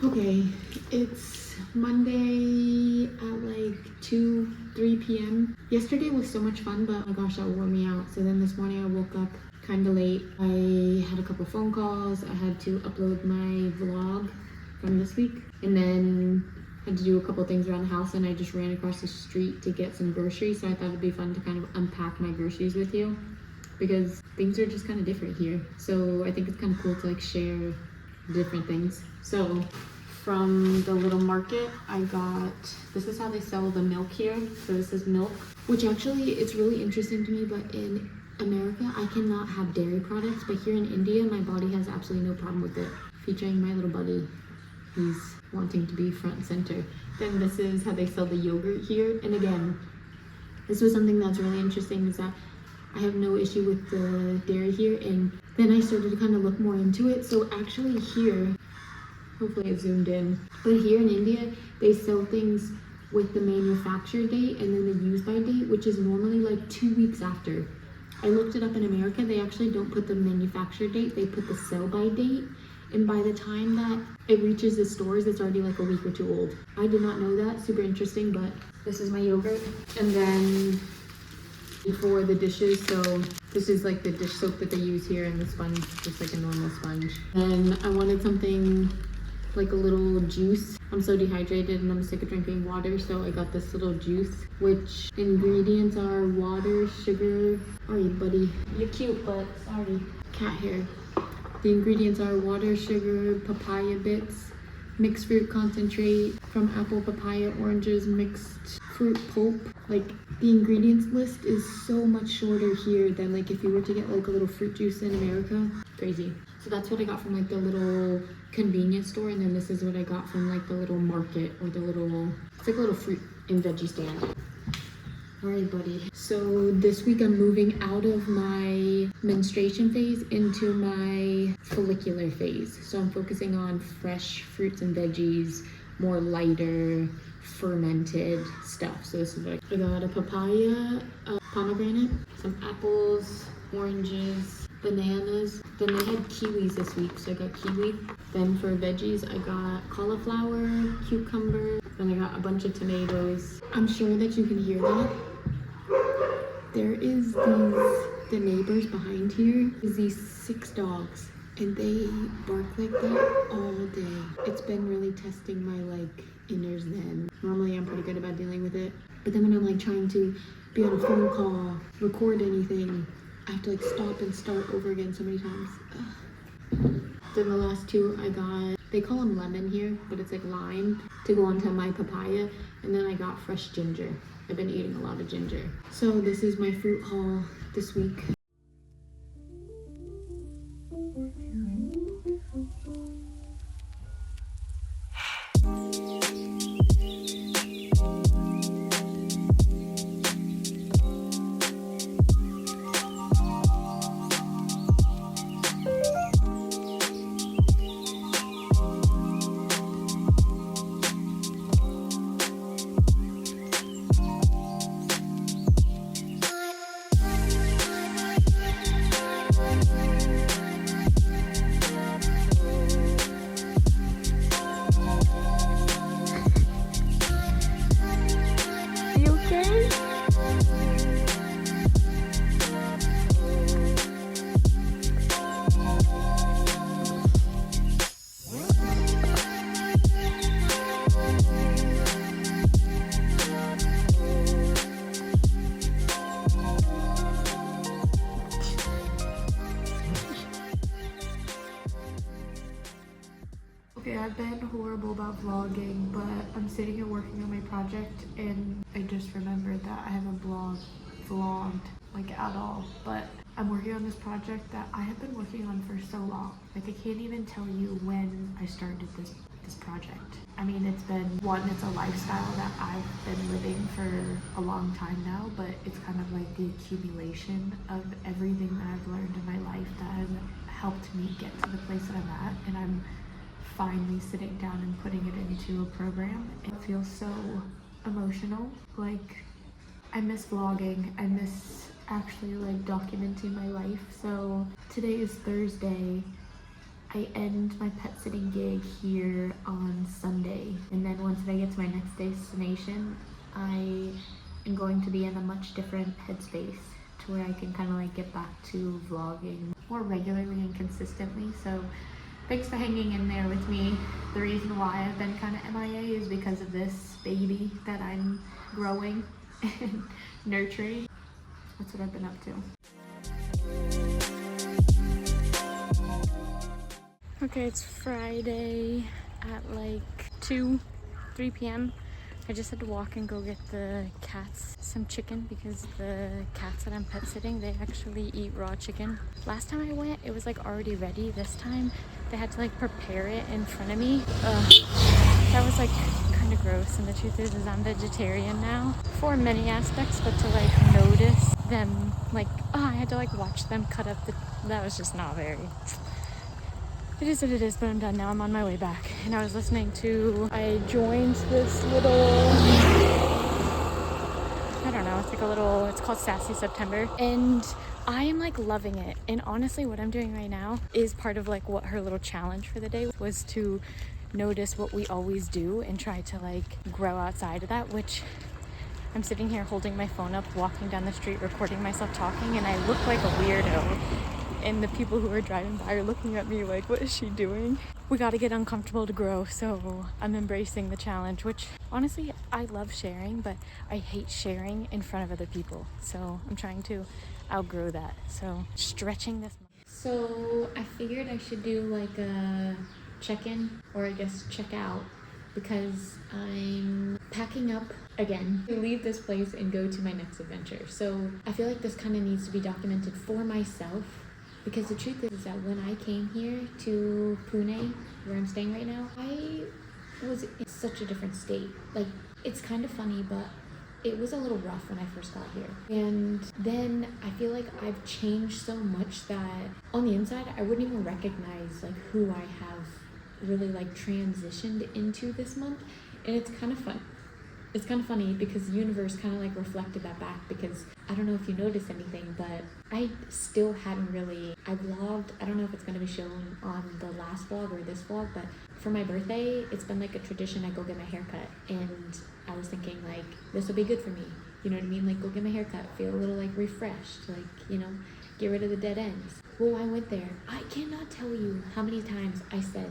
Okay, it's Monday at like 3 p.m. Yesterday was so much fun, but oh my gosh, that wore me out. So then this morning I woke up kind of late. I had a couple phone calls. I had to upload my vlog from this week, and then had to do a couple things around the house, and I just ran across the street to get some groceries. So I thought it'd be fun to kind of unpack my groceries with you because things are just kind of different here. So I think it's kind of cool to like share different things. So from the little market, I got, this is how they sell the milk here. So this is milk, which actually it's really interesting to me, but in America, I cannot have dairy products, but here in India, my body has absolutely no problem with it. Featuring my little buddy, he's wanting to be front and center. Then this is how they sell the yogurt here. And again, this was something that's really interesting, is that I have no issue with the dairy here. And then I started to kind of look more into it. So actually here, hopefully it zoomed in, but here in India, they sell things with the manufacture date and then the use by date, which is normally like 2 weeks after. I looked it up in America, they actually don't put the manufacture date, they put the sell by date. And by the time that it reaches the stores, it's already like a week or 2 old. I did not know that, super interesting, but this is my yogurt. And then for the dishes, so this is like the dish soap that they use here, and the sponge, just like a normal sponge. And I wanted something like a little juice. I'm so dehydrated and I'm sick of drinking water, so I got this little juice, which ingredients are water, sugar. Alright buddy, you're cute, but sorry, cat hair. The ingredients are water, sugar, papaya bits, mixed fruit concentrate from apple, papaya, oranges, mixed fruit pulp. Like, the ingredients list is so much shorter here than like if you were to get like a little fruit juice in America. Crazy. So that's what I got from like the little convenience store, and then this is what I got from like the little market, or the little, it's like a little fruit and veggie stand. Alright buddy, so this week I'm moving out of my menstruation phase into my follicular phase. So I'm focusing on fresh fruits and veggies, more lighter, fermented stuff. So this is what I got: a papaya, a pomegranate, some apples, oranges, bananas. Then they had kiwis this week, so I got kiwi. Then for veggies, I got cauliflower, cucumber, then I got a bunch of tomatoes. I'm sure that you can hear that. There is the neighbors behind here is these 6 dogs, and they bark like that all day. It's been really testing my like inner zen. Normally I'm pretty good about dealing with it, but then when I'm like trying to be on a phone call, record anything, I have to like stop and start over again so many times. Then the last 2 I got, they call them lemon here, but it's like lime, to go onto my papaya. And then I got fresh ginger. I've been eating a lot of ginger. So this is my fruit haul this week. Okay, I've been horrible about vlogging, but I'm sitting here working on my project, and I just remembered that I haven't vlogged like at all. But I'm working on this project that I have been working on for so long. Like, I can't even tell you when I started this project. I mean, it's a lifestyle that I've been living for a long time now, but it's kind of like the accumulation of everything that I've learned in my life that has helped me get to the place that I'm at, and I'm finally sitting down and putting it into a program. It feels so emotional. Like, I miss vlogging. I miss actually like documenting my life. So today is Thursday, I end my pet sitting gig here on Sunday, and then once I get to my next destination, I am going to be in a much different headspace to where I can kind of like get back to vlogging more regularly and consistently. So thanks for hanging in there with me. The reason why I've been kind of MIA is because of this baby that I'm growing and nurturing. That's what I've been up to. Okay, it's Friday at like 3 p.m. I just had to walk and go get the cats some chicken because the cats that I'm pet sitting, they actually eat raw chicken. Last time I went, it was like already ready. This time they had to like prepare it in front of me. That was like kind of gross, and the truth is I'm vegetarian now for many aspects, but to like notice them like, I had to like watch them cut up that was just not very. It is what it is, but I'm done now. I'm on my way back. And I was listening to, I joined this little, I don't know, it's like a little, it's called Sassy September. And I am like loving it. And honestly, what I'm doing right now is part of like what her little challenge for the day was, to notice what we always do and try to like grow outside of that, which I'm sitting here holding my phone up, walking down the street, recording myself talking, and I look like a weirdo. And the people who are driving by are looking at me like, what is she doing? We got to get uncomfortable to grow, so I'm embracing the challenge, which honestly, I love sharing, but I hate sharing in front of other people. So I'm trying to outgrow that. So stretching this. So I figured I should do like a check-in, or I guess check out, because I'm packing up again to leave this place and go to my next adventure. So I feel like this kind of needs to be documented for myself. Because the truth is that when I came here to Pune, where I'm staying right now, I was in such a different state. Like, it's kind of funny, but it was a little rough when I first got here. And then I feel like I've changed so much that on the inside, I wouldn't even recognize like who I have really like transitioned into this month. And it's kind of fun. It's kind of funny because the universe kind of like reflected that back, because I don't know if you noticed anything, but I still hadn't really, I vlogged, I don't know if it's going to be shown on the last vlog or this vlog, but for my birthday, it's been like a tradition. I go get my hair cut, and I was thinking like, this will be good for me. You know what I mean? Like, go get my hair cut, feel a little like refreshed, like, you know, get rid of the dead ends. Well, I went there. I cannot tell you how many times I said,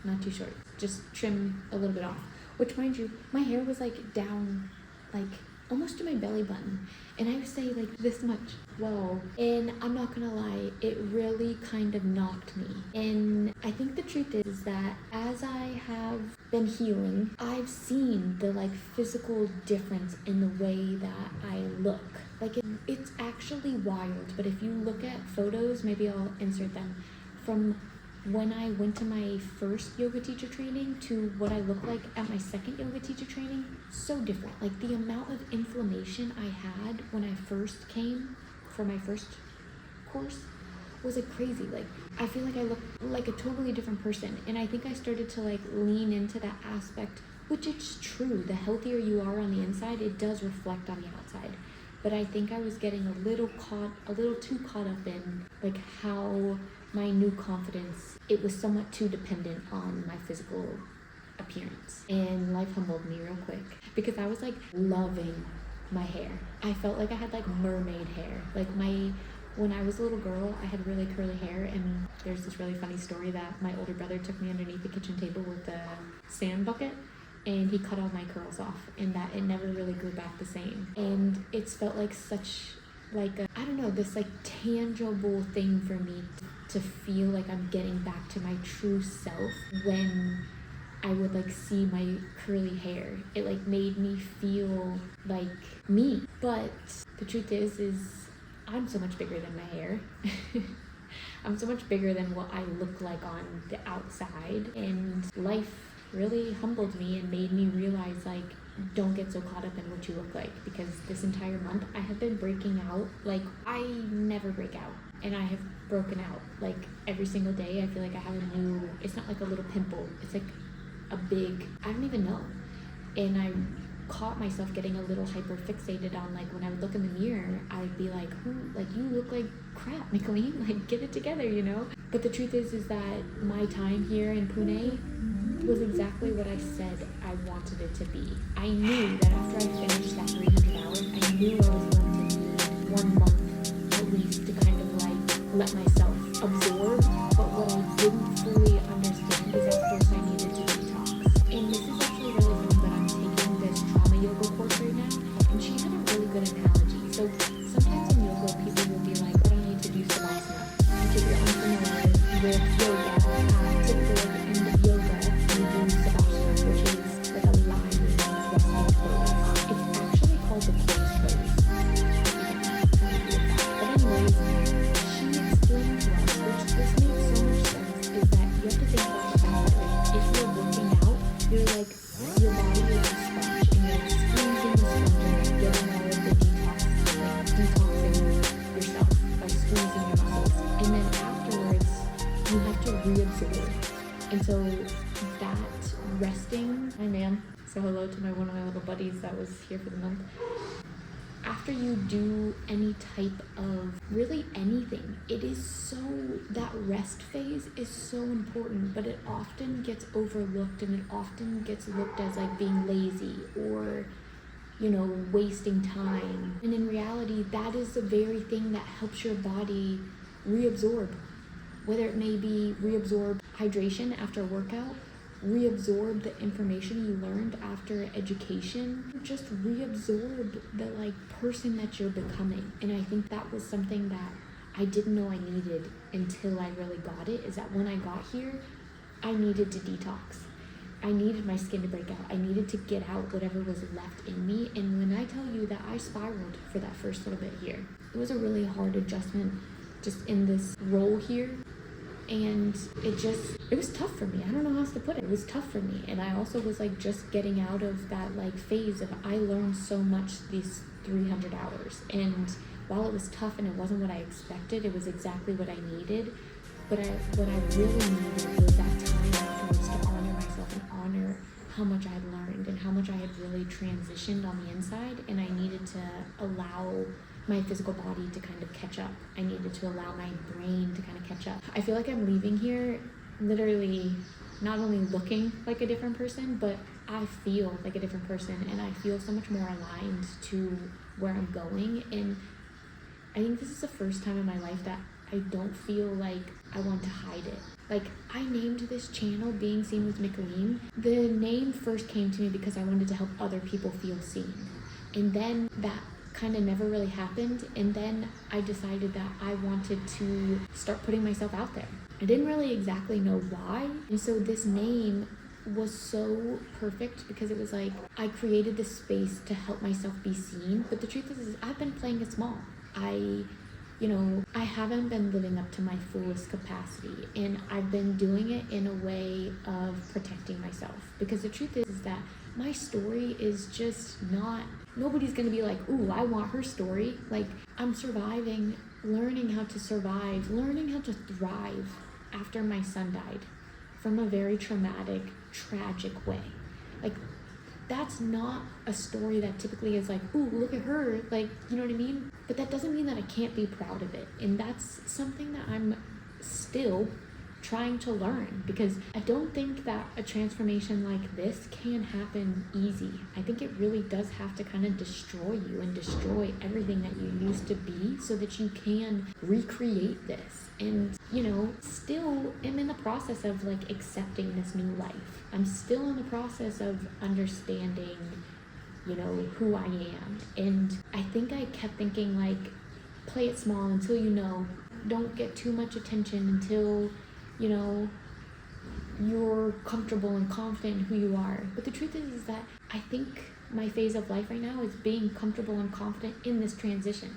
not too short, just trim a little bit off. Which, mind you, my hair was like down, like almost to my belly button. And I would say like this much. Whoa. And I'm not gonna lie, it really kind of knocked me. And I think the truth is that as I have been healing, I've seen the like physical difference in the way that I look. Like it's actually wild. But if you look at photos, maybe I'll insert them, from when I went to my first yoga teacher training to what I look like at my second yoga teacher training, so different. Like the amount of inflammation I had when I first came for my first course was like crazy. Like I feel like I look like a totally different person. And I think I started to like lean into that aspect, which it's true. The healthier you are on the inside, it does reflect on the outside. But I think I was getting a little too caught up in like how my new confidence, it was somewhat too dependent on my physical appearance. And life humbled me real quick, because I was like loving my hair. I felt like I had like mermaid hair. Like when I was a little girl, I had really curly hair, and there's this really funny story that my older brother took me underneath the kitchen table with a sand bucket, and he cut all my curls off, and that it never really grew back the same. And it's felt like such like a, I don't know, this like tangible thing for me to feel like I'm getting back to my true self. When I would like see my curly hair, it like made me feel like me. But the truth is I'm so much bigger than my hair. I'm so much bigger than what I look like on the outside, and life really humbled me and made me realize like, don't get so caught up in what you look like, because this entire month I have been breaking out. Like I never break out, and I have broken out like every single day. I feel like I have a new, it's not like a little pimple, it's like a big, I don't even know. And I caught myself getting a little hyper fixated on like, when I would look in the mirror, I would be like, like you look like crap, Nicolene, like get it together, you know? But the truth is that my time here in Pune was exactly what I said I wanted it to be. I knew that after I finished that 300 hours, I knew I was going to need 1 month at least to kind of like let myself absorb. But what I didn't fully understand is at first I needed to detox. And this is actually really funny, but I'm taking this trauma yoga course right now, and she had a really good analogy. So sometimes in yoga, people will be like, I don't need to do savasana. If you're unfamiliar with yoga, typically at the end of yoga, you do savasana, which is like a lying, resting pose. It's actually called the closed pose. But anyways, she explained to us, which this made so much sense, is that you have to think about the fact that like, if you're working out, you're like, your body is a sponge, and you're squeezing the sponge and like getting all of the detox, like detoxing yourself by squeezing your muscles. And then afterwards, you have to reabsorb. And so that resting, hi ma'am, so hello to one of my little buddies that was here for the month. After you do any type of really anything, it is so, that rest phase is so important, but it often gets overlooked, and it often gets looked as like being lazy or, you know, wasting time. And in reality, that is the very thing that helps your body reabsorb, whether it may be reabsorb hydration after a workout, reabsorb the information you learned after education, just reabsorb the like person that you're becoming. And I think that was something that I didn't know I needed until I really got it, is that when I got here, I needed to detox. I needed my skin to break out. I needed to get out whatever was left in me. And when I tell you that I spiraled for that first little bit here, it was a really hard adjustment just in this role here. And it was tough for me. I don't know how else to put it. It was tough for me. And I also was like just getting out of that like phase of, I learned so much these 300 hours. And while it was tough and it wasn't what I expected, it was exactly what I needed. But what I really needed was that time afterwards to honor myself and honor how much I had learned and how much I had really transitioned on the inside. And I needed to allow my physical body to kind of catch up. I needed to allow my brain to kind of catch up. I feel like I'm leaving here literally not only looking like a different person, but I feel like a different person, and I feel so much more aligned to where I'm going. And I think this is the first time in my life that I don't feel like I want to hide it. Like, I named this channel Being Seen with Nicolene. The name first came to me because I wanted to help other people feel seen. And then that kind of never really happened, and then I decided that I wanted to start putting myself out there. I didn't really exactly know why, and so this name was so perfect because it was like I created this space to help myself be seen. But the truth is I've been playing it small. I haven't been living up to my fullest capacity, and I've been doing it in a way of protecting myself, because the truth is that my story is just not, nobody's gonna be like, ooh, I want her story. Like, I'm surviving, learning how to survive, learning how to thrive after my son died from a very traumatic, tragic way. Like, that's not a story that typically is like, ooh, look at her, like, you know what I mean? But that doesn't mean that I can't be proud of it. And that's something that I'm still trying to learn, because I don't think that a transformation like this can happen easy. I think it really does have to kind of destroy you and destroy everything that you used to be so that you can recreate this. And, you know, still am in the process of like accepting this new life. I'm still in the process of understanding, you know, who I am. And I think I kept thinking like, play it small until you know, don't get too much attention until, you know, you're comfortable and confident in who you are. But the truth is that I think my phase of life right now is being comfortable and confident in this transition.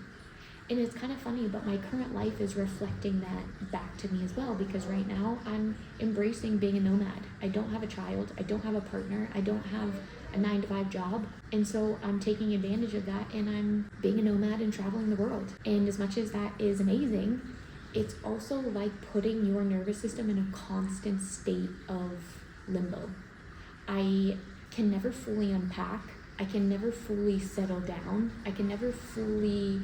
And it's kind of funny, but my current life is reflecting that back to me as well, because right now I'm embracing being a nomad. I don't have a child, I don't have a partner, I don't have a 9-to-5 job. And so I'm taking advantage of that, and I'm being a nomad and traveling the world. And as much as that is amazing, it's also like putting your nervous system in a constant state of limbo. I can never fully unpack I can never fully settle down. I can never fully,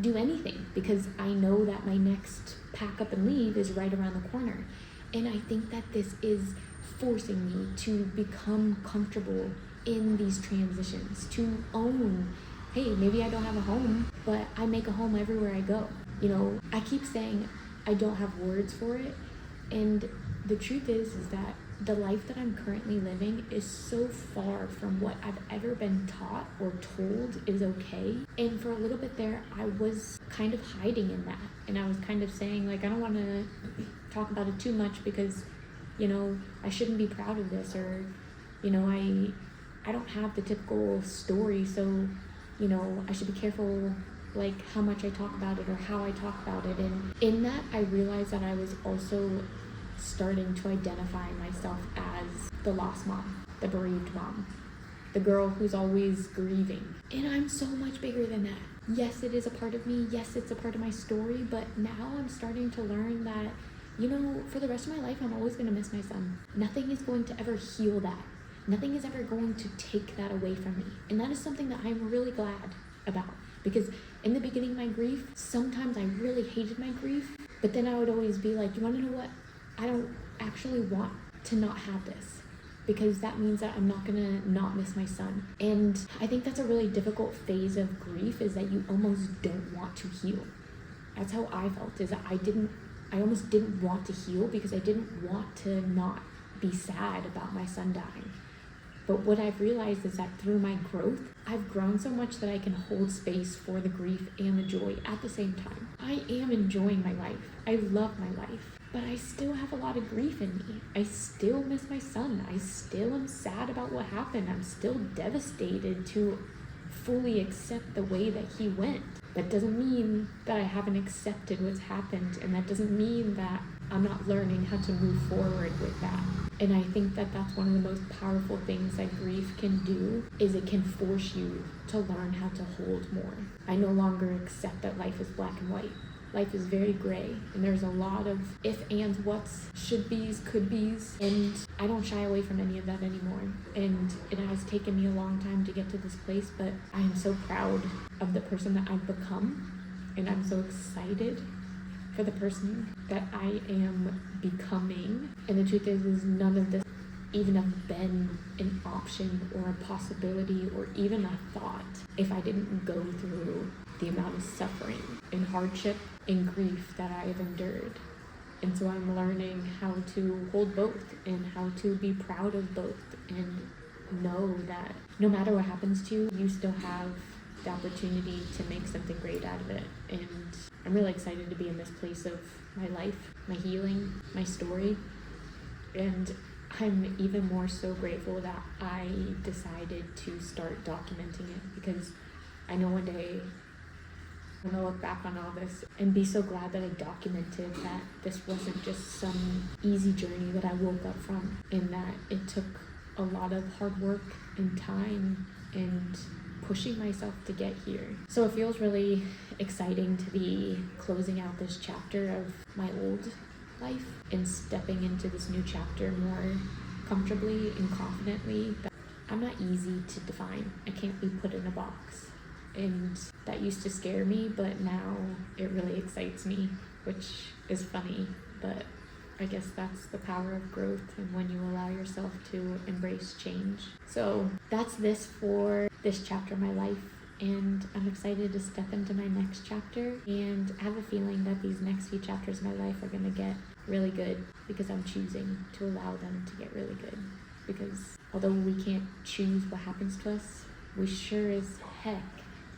do anything because I know that my next pack up and leave is right around the corner. And I think that this is forcing me to become comfortable in these transitions, to own, hey, maybe I don't have a home, but I make a home everywhere I go. I keep saying I don't have words for it. And the truth is that the life that I'm currently living is so far from what I've ever been taught or told is okay. And for a little bit there, I was kind of hiding in that. And I was kind of saying, like, I don't want to talk about it too much because, I shouldn't be proud of this, or, I don't have the typical story, so, I should be careful, like, how much I talk about it or how I talk about it. And in that, I realized that I was also starting to identify myself as the lost mom, the bereaved mom, the girl who's always grieving. And I'm so much bigger than that. Yes, it is a part of me. Yes, it's a part of my story. But now I'm starting to learn that, for the rest of my life, I'm always going to miss my son. Nothing is going to ever heal that. Nothing is ever going to take that away from me. And that is something that I'm really glad about. Because in the beginning of my grief, sometimes I really hated my grief. But then I would always be like, you want to know what? I don't actually want to not have this, because that means that I'm not gonna not miss my son. And I think that's a really difficult phase of grief, is that you almost don't want to heal. That's how I felt, is that I almost didn't want to heal because I didn't want to not be sad about my son dying. But what I've realized is that through my growth, I've grown so much that I can hold space for the grief and the joy at the same time. I am enjoying my life. I love my life. But I still have a lot of grief in me. I still miss my son. I still am sad about what happened. I'm still devastated to fully accept the way that he went. That doesn't mean that I haven't accepted what's happened, and that doesn't mean that I'm not learning how to move forward with that. And I think that that's one of the most powerful things that grief can do, is it can force you to learn how to hold more. I no longer accept that life is black and white. Life is very gray, and there's a lot of if, ands, whats, should be's, could be's, and I don't shy away from any of that anymore. And it has taken me a long time to get to this place, but I am so proud of the person that I've become, and I'm so excited for the person that I am becoming. And the truth is none of this even have been an option or a possibility or even a thought if I didn't go through the amount of suffering and hardship and grief that I have endured. And so I'm learning how to hold both and how to be proud of both, and know that no matter what happens to you, you still have the opportunity to make something great out of it. And I'm really excited to be in this place of my life, my healing, my story. And I'm even more so grateful that I decided to start documenting it, because I know one day I'm gonna look back on all this and be so glad that I documented that this wasn't just some easy journey that I woke up from, and that it took a lot of hard work and time and pushing myself to get here. So it feels really exciting to be closing out this chapter of my old life and stepping into this new chapter more comfortably and confidently. I'm not easy to define. I can't be put in a box. And that used to scare me, but now it really excites me, which is funny, but I guess that's the power of growth and when you allow yourself to embrace change. So that's this for this chapter of my life, and I'm excited to step into my next chapter, and I have a feeling that these next few chapters of my life are going to get really good because I'm choosing to allow them to get really good. Because although we can't choose what happens to us, we sure as heck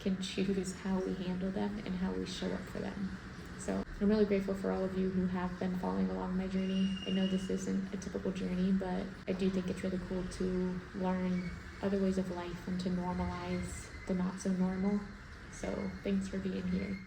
can choose how we handle them and how we show up for them. So I'm really grateful for all of you who have been following along my journey. I know this isn't a typical journey, but I do think it's really cool to learn other ways of life and to normalize the not so normal. So thanks for being here.